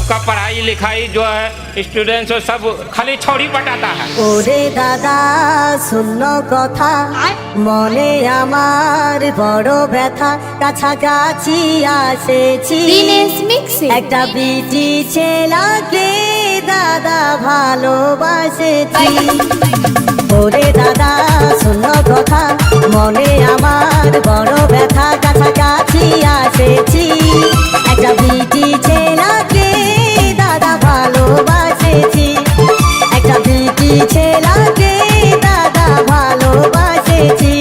सबका पढ़ाई लिखाई जो है स्टूडेंट्स सब खाली छौड़ी पटाता है। ओरे दादा सुनो कथा मने आमार बड़ो व्यथा काछाकाछि आसेछि একটা বিটি ছেলেকে দাদা ভালোবাসেছি। ওরে দাদা শোনো কথা মনে আমার বড় ব্যথা কাছাকাছি আসেছি। একটা বিটি ছেলেকে দাদা ভালোবাসেছি। একটা বিটি ছেলেকে দাদা ভালোবাসেছি।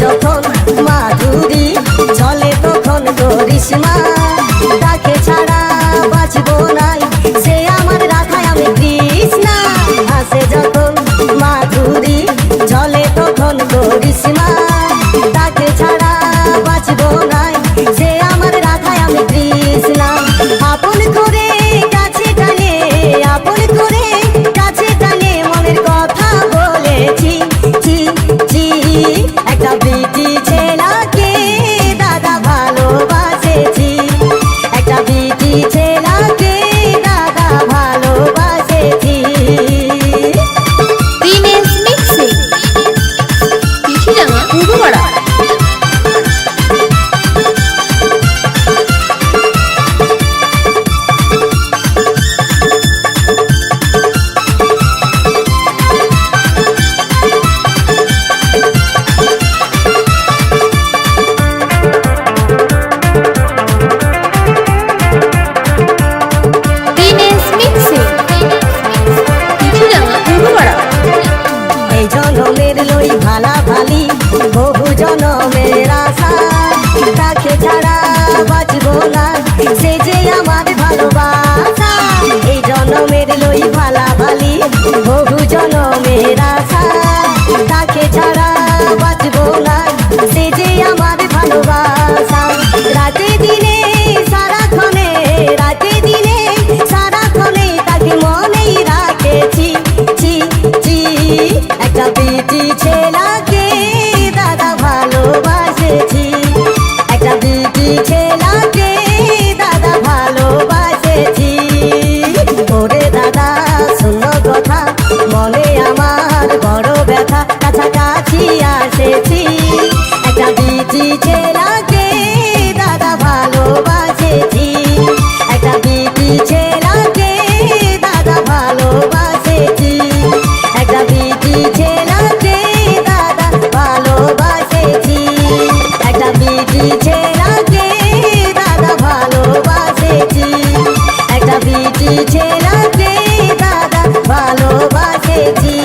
যখন মাধুরী চলে তখন করিশ্মা তাকে ছাড়া বাঁচবো নাই সে আমার রাধায় আমি কৃষ্ণা। হাসে যখন মাধুরী চলে তখন করিশ্মা তাকে ছাড়া বাঁচবো নাই সে আমার রাধায় আমি কৃষ্ণা। আপন করে কাছে টানে আপন করে কাছে টানে মনের কথা বলেছি। একটা বিটি ছেলেকে দাদা ভালোবাসেছি। একটা বিটি ছেলেকে দাদা ভালোবাসেছি। ভালা ভালি বহু জনমের আশা তাকে ছাড়া বাঁচবো না সে যে আমার ভালোবাসা। এই জনমের লই ভালা ভালি বহু জনমের আশা তাকে ছাড়া বাঁচবো না সে যে আমার ভালোবাসা। রাতে দিনে সারাক্ষণে রাতে দিনে সারাক্ষণে তাকে মনেই রাখেছি। একটা বিটি ছেলেকে দাদা ভালোবাসেছি। একটা বিটি ছেলেকে দাদা ভালোবাসেছি। ওরে দাদা শোনো কথা মনে আমার বড় ব্যথা কাছাকাছি আসেছি। একটা বিটি ছেলেকে দাদা ভালোবাসেছি। একটা বিটি ছেলেকে দাদা ভালোবাসেছি। একটা বিটি ছেলেকে দাদা ভালোবাসেছি। একটা বিটি ছেলেকে দাদা ভালোবাসেছি। একটা বিটি ছেলেকে দাদা ভালোবাসেছি।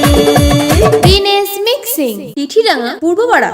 দিনেশ মিক্সিং চিঠিরাঙ্গা পূর্বপাড়া।